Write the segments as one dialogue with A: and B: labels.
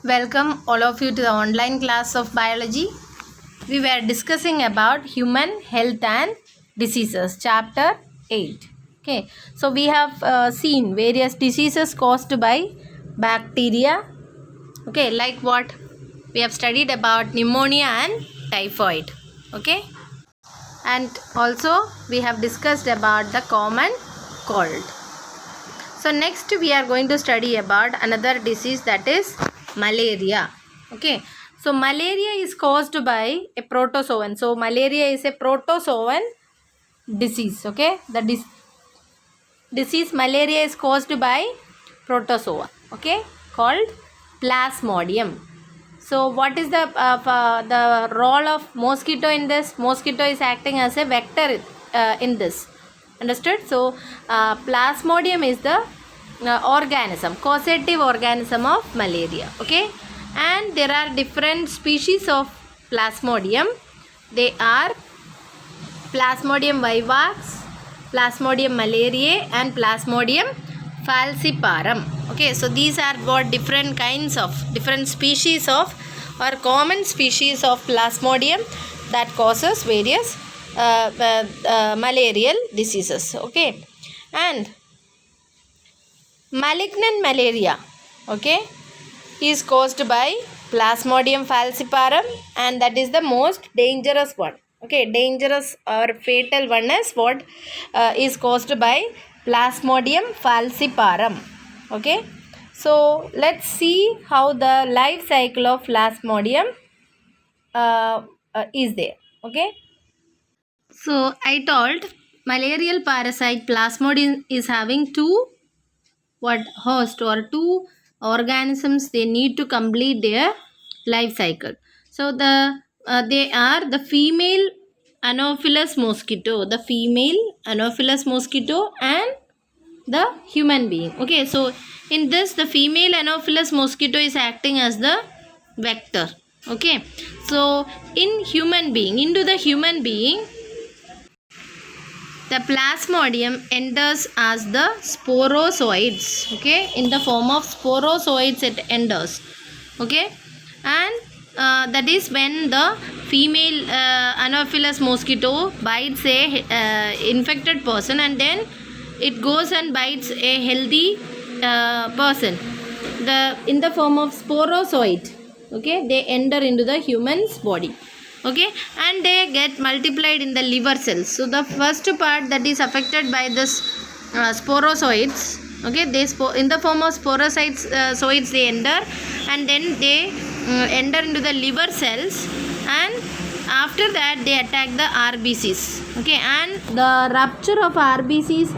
A: Welcome all of you to the online class of biology. We were discussing about human health and diseases, chapter 8. Okay, so we have seen various diseases caused by bacteria. Okay, like what? We have studied about pneumonia and typhoid. Okay, and also we have discussed about the common cold. So next we are going to study about another disease, that is malaria. Okay, so malaria is caused by a protozoan. So malaria is a protozoan disease. Okay, the disease malaria is caused by protozoa. Okay, called plasmodium. So what is the role of mosquito in this? Mosquito is acting as a vector in this. Understood? So plasmodium is the organism, causative organism of malaria. Okay, and there are different species of plasmodium. They are Plasmodium vivax, Plasmodium malariae and Plasmodium falciparum. Okay, so these are what different species of or common species of Plasmodium that causes various malarial diseases. Okay, and malignant malaria, okay, is caused by Plasmodium falciparum, and that is the most dangerous one. Okay, dangerous or fatal one is what is caused by Plasmodium falciparum. Okay, so let's see how the life cycle of Plasmodium is there. Okay, so I told malarial parasite Plasmodium is having two host or two organisms. They need to complete their life cycle. So they are the female Anopheles mosquito, and the human being. Okay, so in this the female Anopheles mosquito is acting as the vector. Okay, so into the human being, the plasmodium enters as the sporozoites. Okay, in the form of sporozoites it enters. Okay, and that is when the female Anopheles mosquito bites a infected person, and then it goes and bites a healthy person. In the form of sporozoite. Okay, they enter into the human's body. Okay, and they get multiplied in the liver cells. So the first part that is affected by this sporozoites. Okay, in the form of sporozoites they enter, and then they enter into the liver cells, and after that they attack the RBCs. Okay, and the rupture of RBCs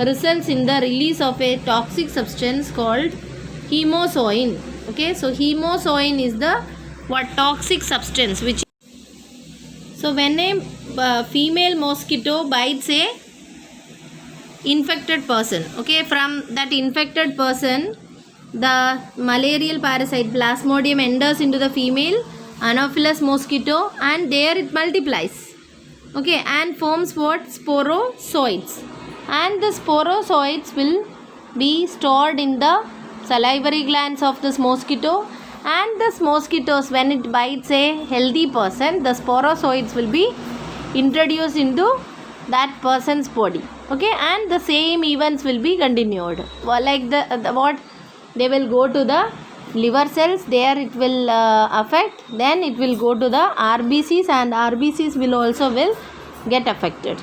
A: results in the release of a toxic substance called hemozoin. Okay, so hemozoin is the toxic substance which. So when a female mosquito bites a infected person, okay, from that infected person the malarial parasite Plasmodium enters into the female Anopheles mosquito, and there it multiplies. Okay, and forms what? Sporozoites. And the sporozoites will be stored in the salivary glands of this mosquito, and this mosquitoes, when it bites a healthy person, the sporozoites will be introduced into that person's body. Okay, and the same events will be continued. Like they will go to the liver cells, there it will affect, then it will go to the RBCs, and RBCs will get affected.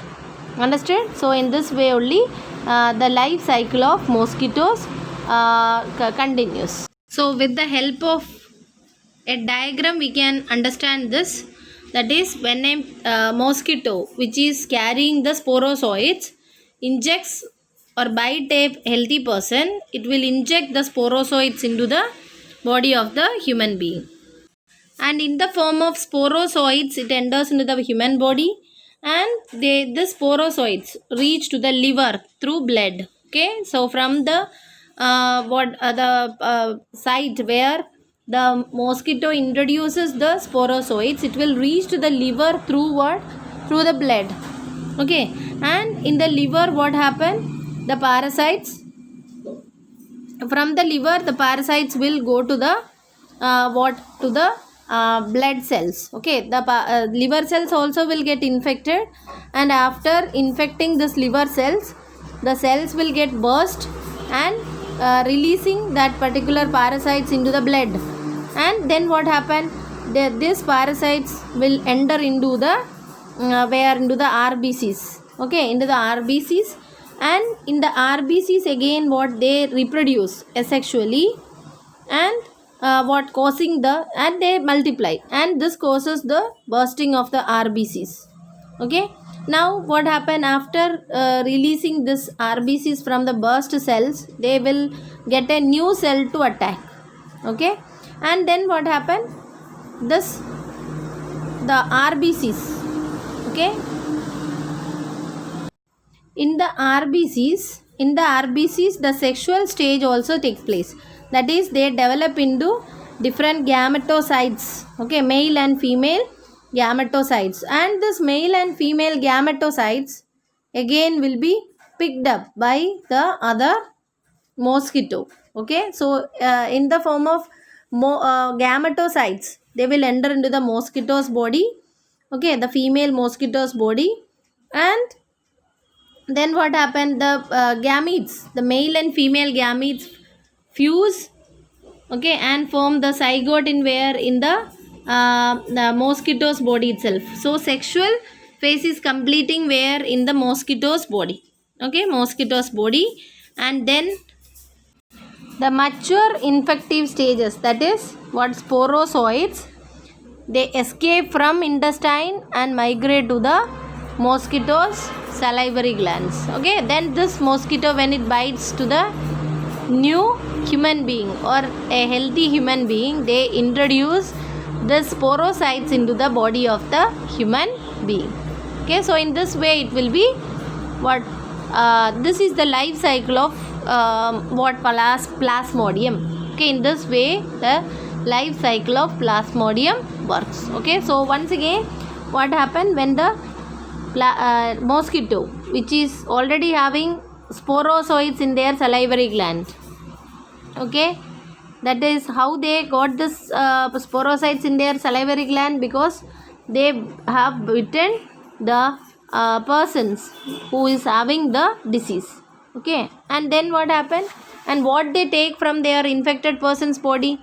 A: Understood? So in this way only the life cycle of mosquitoes continues. So with the help of a diagram we can understand this. That is, when a mosquito which is carrying the sporozoites injects or bite a healthy person, it will inject the sporozoites into the body of the human being. And in the form of sporozoites it enters into the human body, and the sporozoites reach to the liver through blood. Okay, so from the site where the mosquito introduces the sporozoites, it will reach to the liver through what? Through the blood. Okay, and in the liver what happened? The parasites, from the liver the parasites will go to the what to the blood cells. Okay, the liver cells also will get infected, and after infecting this liver cells, the cells will get burst and releasing that particular parasites into the blood. And then what happened, these parasites will enter into the into the RBCs. Okay, into the RBCs, and in the RBCs again what they reproduce asexually, and what causing the, and they multiply, and this causes the bursting of the RBCs. Okay, now what happen, after releasing this RBCs from the burst cells, they will get a new cell to attack. Okay, and then what happen, this the RBCs, okay, in the RBCs the sexual stage also takes place. That is, they develop into different gametocytes. Okay, male and female gametocytes, and this male and female gametocytes again will be picked up by the other mosquito. Okay, so in the form of gametocytes, they will enter into the mosquito's body. Okay, the female mosquito's body, and then what happened, the gametes, the male and female gametes fuse. Okay, and form the zygote in where, in the mosquito's body itself. So sexual phase is completing where, in the mosquito's body. Okay, mosquito's body. And then the mature infective stages, that is what, sporozoites, they escape from intestine and migrate to the mosquito's salivary glands. Okay, then this mosquito, when it bites to the new human being or a healthy human being, they introduce the sporocytes into the body of the human being. Okay, so in this way it will be what, this is the life cycle of what, plasmodium. Okay, in this way the life cycle of plasmodium works. Okay, so once again what happened, when the mosquito, which is already having sporozoites in their salivary gland. Okay, that is how they got this sporocytes in their salivary gland, because they have bitten the persons who is having the disease. Okay, and then what happened, and what they take from their infected person's body,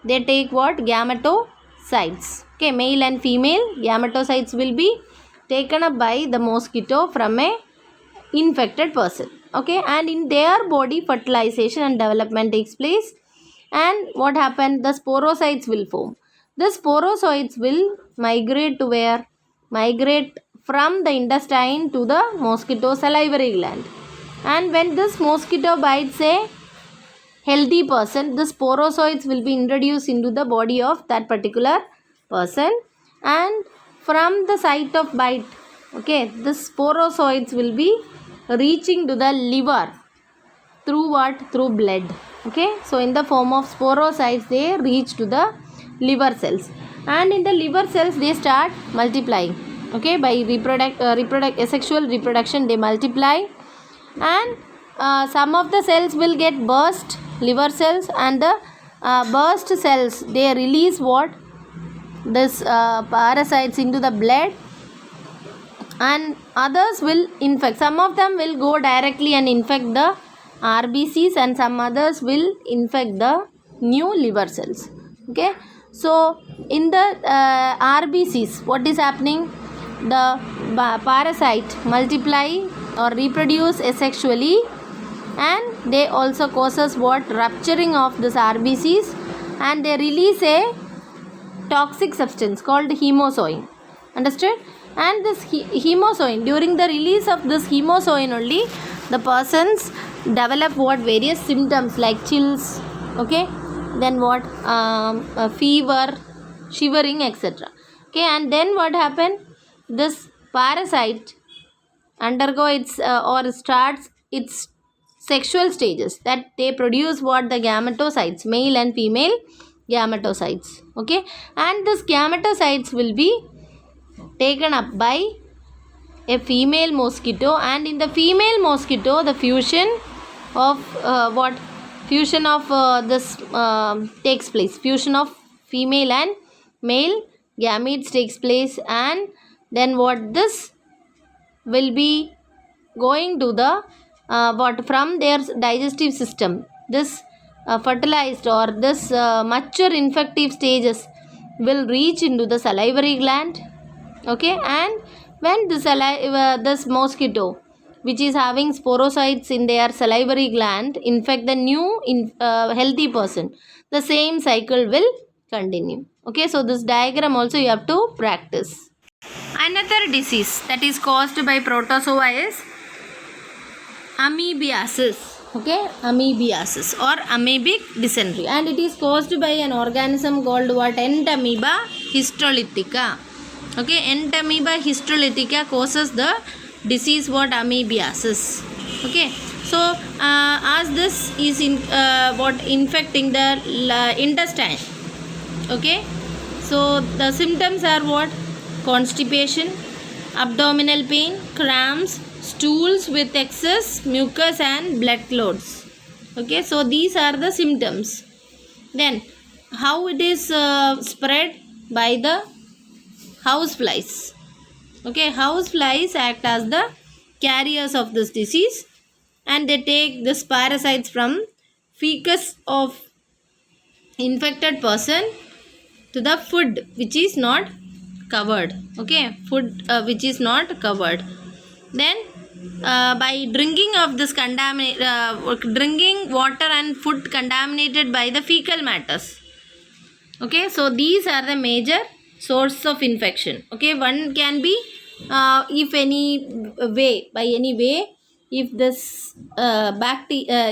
A: they take what, gametocytes. Okay, male and female gametocytes will be taken up by the mosquito from a infected person. Okay, and in their body fertilization and development takes place. And what happened, the sporocytes will form. The sporocytes will migrate to where, migrate from the intestine to the mosquito salivary gland. And when this mosquito bites a healthy person, the sporocytes will be introduced into the body of that particular person, and from the site of bite, okay, the sporocytes will be reaching to the liver through what, through blood. Okay, so in the form of sporocytes they reach to the liver cells, and in the liver cells they start multiplying. Okay, by asexual reproduction they multiply, and some of the cells will get burst, liver cells, and the burst cells, they release what, this parasites into the blood, and others will infect. Some of them will go directly and infect the RBCs, and some others will infect the new liver cells. Okay, so in the RBCs what is happening, the parasite multiply or reproduce asexually, and they also causes what, rupturing of this RBCs, and they release a toxic substance called hemozoin. Understood? And this hemozoin, during the release of this hemozoin only, the persons develop what, various symptoms like chills. Okay, then what, fever, shivering, etc. Okay, and then what happened, this parasite undergo its or starts its sexual stages, that they produce what, the gametocytes, male and female gametocytes. Okay, and this gametocytes will be taken up by a female mosquito, and in the female mosquito the fusion of what, fusion of this takes place. Fusion of female and male gametes takes place, and then what this will be going to the what from their digestive system. This fertilized or this mature infective stages will reach into the salivary gland. Okay, and when this mosquito which is having sporocytes in their salivary gland infect the new healthy person, the same cycle will continue. Okay, so this diagram also you have to practice. Another disease that is caused by protozoa is amoebiasis. Okay, amoebiasis or amoebic dysentery, and it is caused by an organism called what? Entamoeba histolytica. Okay, Entamoeba histolytica causes the disease what? Amoebiasis. Okay, so as this is infecting the intestine. Okay, so the symptoms are what? Constipation, abdominal pain, cramps, stools with excess mucus and blood clots. Okay, so these are the symptoms. Then how it is spread? By the house flies. Okay, house flies act as the carriers of this disease, and they take this parasites from fecus of infected person to the food which is not covered. Okay, food which is not covered. Then by drinking of this drinking water and food contaminated by the fecal matters. Okay, so these are the major source of infection. Okay, one can be if any way, by any way, if this amoeba,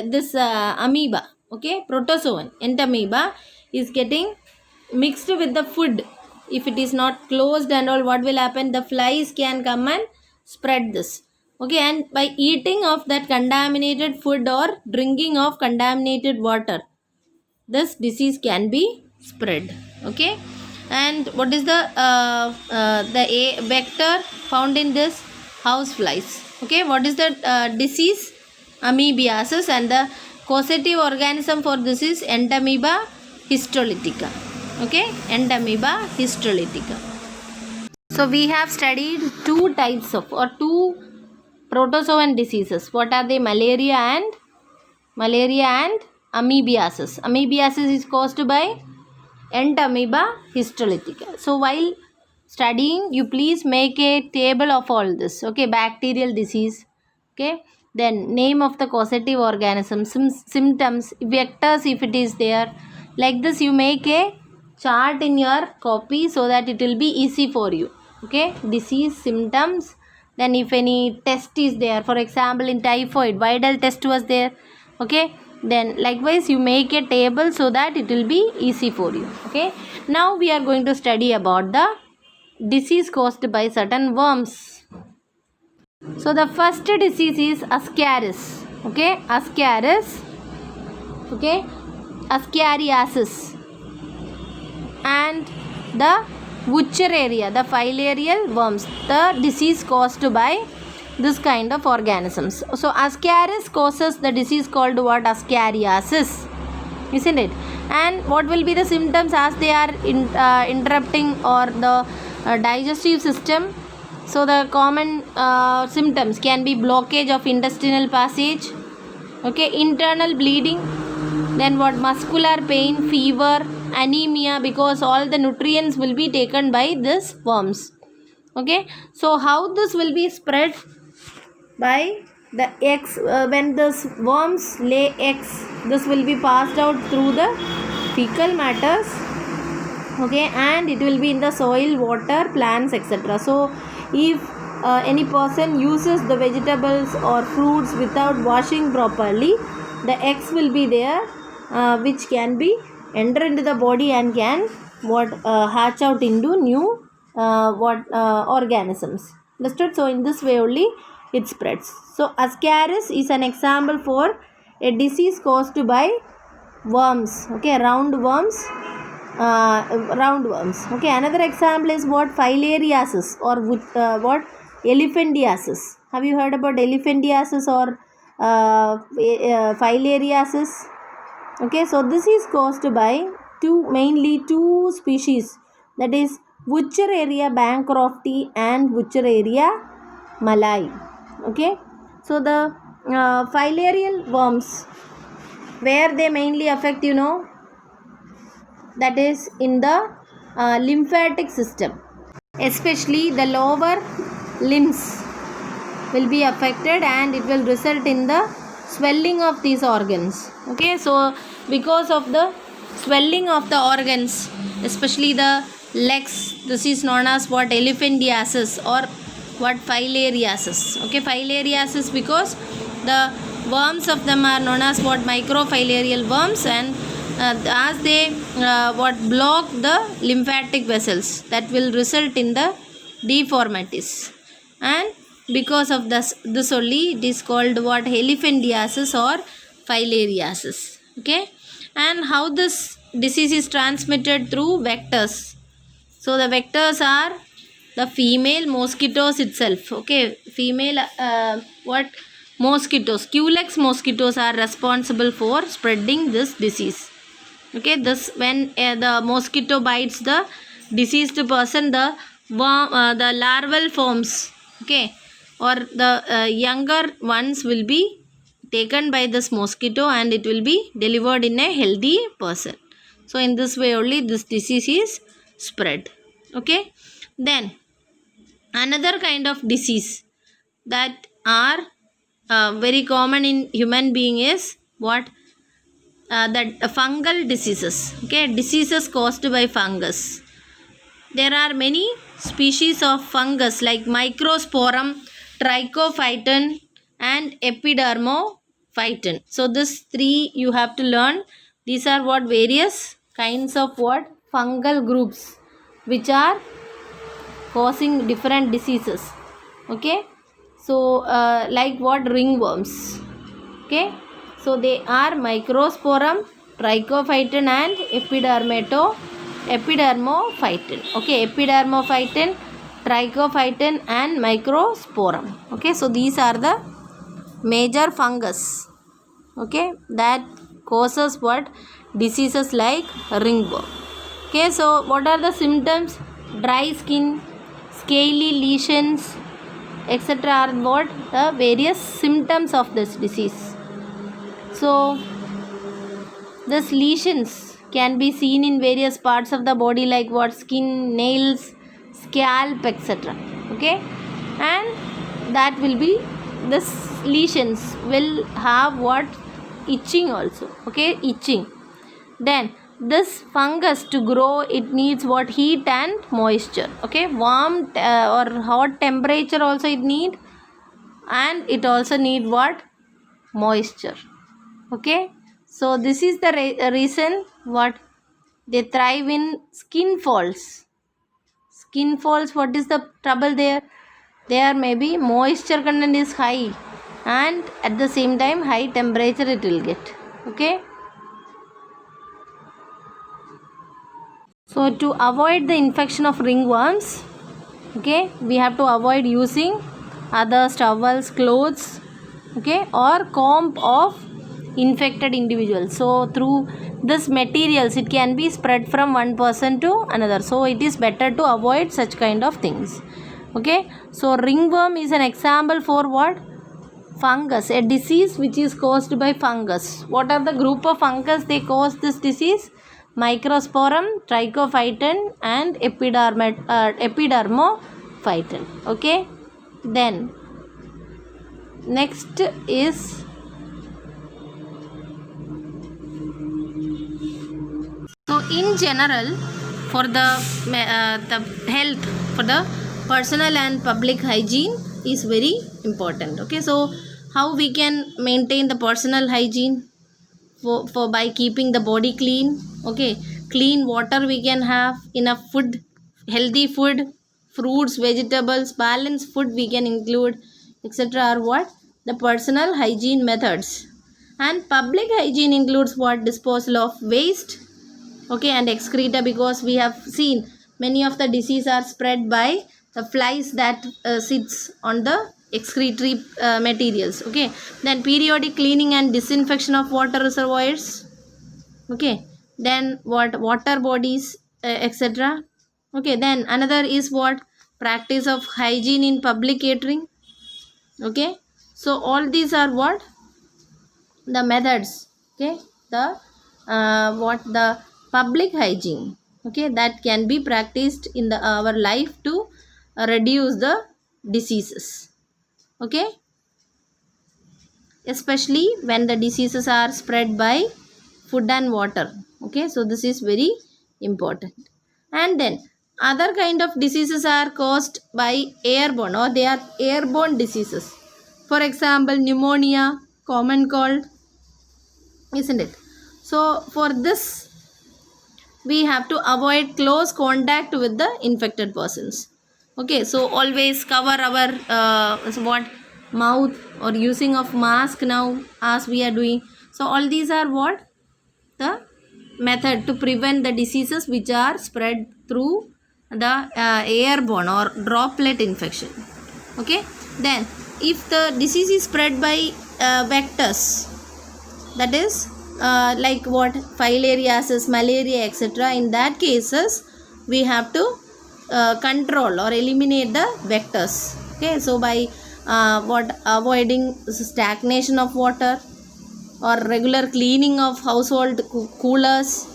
A: okay, protozoan entamoeba is getting mixed with the food, if it is not closed and all, what will happen? The flies can come and spread this. Okay, and by eating of that contaminated food or drinking of contaminated water, this disease can be spread. Okay, and what is the vector found in this? House flies. Okay, what is the disease? Amoebiasis, and the causative organism for this is Entamoeba histolytica. Okay, Entamoeba histolytica. So we have studied two types of or two protozoan diseases. What are they? Malaria and amoebiasis. Amoebiasis is caused by Entamoeba histolytica. So while studying, you please make a table of all this. Okay, bacterial disease. Okay, then name of the causative organism, symptoms, vectors if it is there. Like this, you make a chart in your copy so that it will be easy for you. Okay, disease, symptoms, then if any test is there, for example in typhoid Widal test was there. Okay, then likewise you make a table so that it will be easy for you. Okay, now we are going to study about the disease caused by certain worms. So the first disease is Ascaris. Okay, Ascaris. Okay, Ascariasis, and the Wuchereria, the filarial worms, the disease caused by this kind of organisms. So Ascaris causes the disease called what? Ascariasis, isn't it? And what will be the symptoms as they are interrupting or the digestive system? So the common symptoms can be blockage of intestinal passage. Okay, internal bleeding, then what? Muscular pain, fever, anemia, because all the nutrients will be taken by this worms. Okay, so how this will be spread? By the eggs. When this worms lay eggs, this will be passed out through the fecal matters. Okay, and it will be in the soil, water, plants, etc. So if any person uses the vegetables or fruits without washing properly, the eggs will be there which can be enter into the body and can hatch out into new organisms. Understood? So in this way only it spreads. So Ascaris is an example for a disease caused by worms. Okay, round worms. Okay, another example is what? Filariasis or what? Elephantiasis. Have you heard about elephantiasis or filariasis? Okay, so this is caused by mainly two species, that is Wuchereria bancrofti and Wuchereria malai. Okay, so the filarial worms, where they mainly affect, that is in the lymphatic system, especially the lower limbs will be affected, and it will result in the swelling of these organs. Okay, so because of the swelling of the organs, especially the legs, this is known as what, elephantiasis or what, filariasis. Okay, filariasis because the worms of them are known as what, microfilarial worms, and as they what block the lymphatic vessels, that will result in the deformities, and because of this only it is called what, elephantiasis or filariasis. Okay, and how this disease is transmitted through vectors. So the vectors are the female mosquitoes itself. Okay, female what, mosquitoes, Culex mosquitoes are responsible for spreading this disease. Okay, this when the mosquito bites the deceased person, the the larval forms, okay, or the younger ones will be taken by this mosquito, and it will be delivered in a healthy person. So in this way only this disease is spread. Okay, then another kind of disease that are very common in human being is what, that fungal diseases. Okay, diseases caused by fungus. There are many species of fungus like Microsporum, Trichophyton and Epidermophyton. So this three you have to learn. These are what, various kinds of what, fungal groups which are causing different diseases. Okay, so like what, ringworms. Okay, so they are Microsporum, Trichophyton and Epidermophyton. Okay, Epidermophyton, Trichophyton and Microsporum. Okay, so these are the major fungus, okay, that causes what, diseases like ringworm. Okay, so what are the symptoms? Dry skin, scaly lesions, etc. are what, the various symptoms of this disease. So these lesions can be seen in various parts of the body like what, skin, nails, scalp, etc. Okay, and that will be, this lesions will have what, itching also. Okay, itching. Then this fungus to grow, it needs what, heat and moisture. Okay, warm or hot temperature also it need, and it also need what, moisture. Okay, so this is the reason what, they thrive in skin falls. Skin falls, what is the trouble there? There may be moisture content is high, and at the same time high temperature it will get. Okay, so to avoid the infection of ringworms, okay, we have to avoid using other towels, clothes, okay, or comb of infected individuals. So through this materials it can be spread from one person to another, so it is better to avoid such kind of things. Okay, so ringworm is an example for what, fungus, a disease which is caused by fungus. What are the group of fungus they cause this disease? Microsporum, Trichophyton and Epidermophyton. Okay, then next is, so in general, for the health, for the personal and public hygiene is very important. Okay, so how we can maintain the personal hygiene? For by keeping the body clean. Okay, clean water we can have, enough food, healthy food, fruits, vegetables, balanced food we can include, etc. are what, the personal hygiene methods. And public hygiene includes what, disposal of waste, okay, and excreta, because we have seen many of the disease are spread by the flies that sits on the excretory materials. Okay, then periodic cleaning and disinfection of water reservoirs. Okay, then what, water bodies, etc. Okay, then another is what, practice of hygiene in public catering. Okay, so all these are what, the methods. Okay, the what, the public hygiene, okay, that can be practiced in the our life to reduce the diseases. Okay, especially when the diseases are spread by food and water. Okay, so this is very important. And then other kind of diseases are caused by airborne, or they are airborne diseases. For example, pneumonia, common cold, isn't it? So for this we have to avoid close contact with the infected persons. Okay, so always cover our what, mouth, or using of mask now as we are doing. So all these are what, the method to prevent the diseases which are spread through the airborne or droplet infection. Okay, then if the disease is spread by vectors, that is like what, filariasis, malaria, etc. In that cases we have to control or eliminate the vectors. Okay, so by what, avoiding stagnation of water, or regular cleaning of household coolers,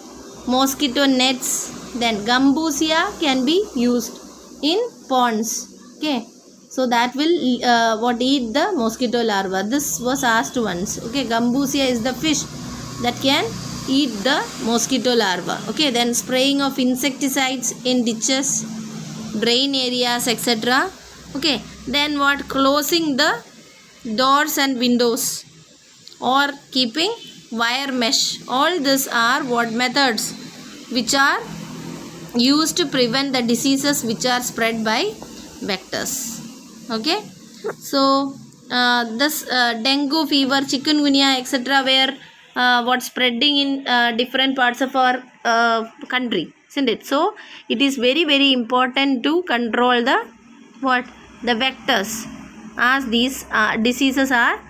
A: mosquito nets, then gambusia can be used in ponds. Okay, so that will what, eat the mosquito larva. This was asked once. Okay, gambusia is the fish that can eat the mosquito larva. Okay, then spraying of insecticides in ditches, drain areas, etc. Okay, then what, closing the doors and windows, or keeping wire mesh. All these are what, methods which are used to prevent the diseases which are spread by vectors. Okay, so this dengue fever, chikungunya, etc. were what, spreading in different parts of our country, isn't it? So it is very very important to control the what, the vectors, as these diseases are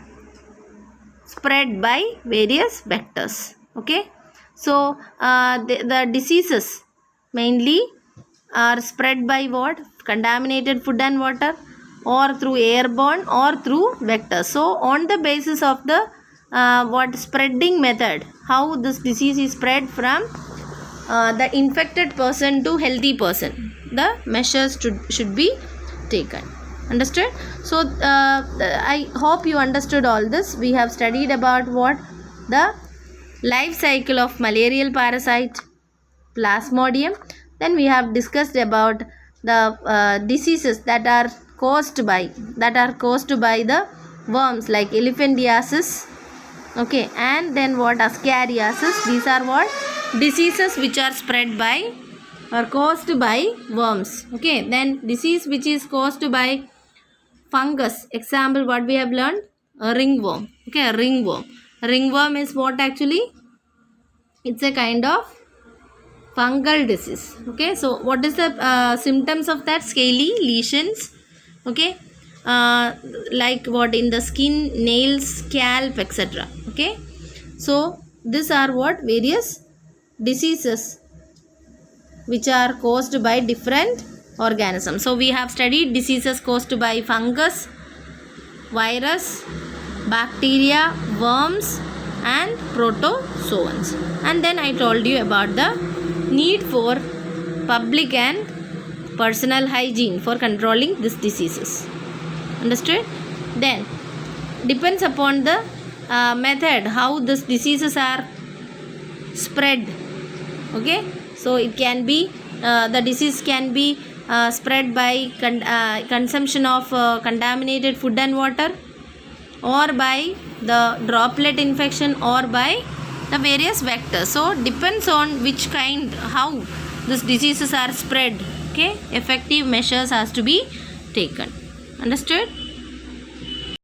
A: spread by various vectors. Okay, so the diseases mainly are spread by what, contaminated food and water, or through airborne, or through vectors. So on the basis of the what, spreading method, how this disease is spread from the infected person to healthy person, the measures should be taken. Understood? So I hope you understood all this. We have studied about what, the life cycle of malarial parasite, Plasmodium. Then we have discussed about the diseases that are caused by the worms, like elephantiasis. Okay, and then what, ascariasis. These are what, diseases which are spread by or caused by worms. Okay, then disease which is caused by fungus. Example, what we have learned, a ringworm. Okay, a ringworm. Ringworm is what actually? It's a kind of fungal disease. Okay, so what is the symptoms of that? Scaly lesions. Okay, like what, in the skin, nails, scalp, etc. Okay, so these are what, various diseases which are caused by different organisms. So we have studied diseases caused by fungus, virus, bacteria, worms, and protozoans. And then I told you about the need for public and personal hygiene for controlling these diseases. Understood? Then depends upon the method how these diseases are spread. Okay, so it can be the disease can be spread by consumption of contaminated food and water, or by the droplet infection, or by the various vectors. So depends on which kind, how these diseases are spread. Okay, effective measures has to be taken. Understood?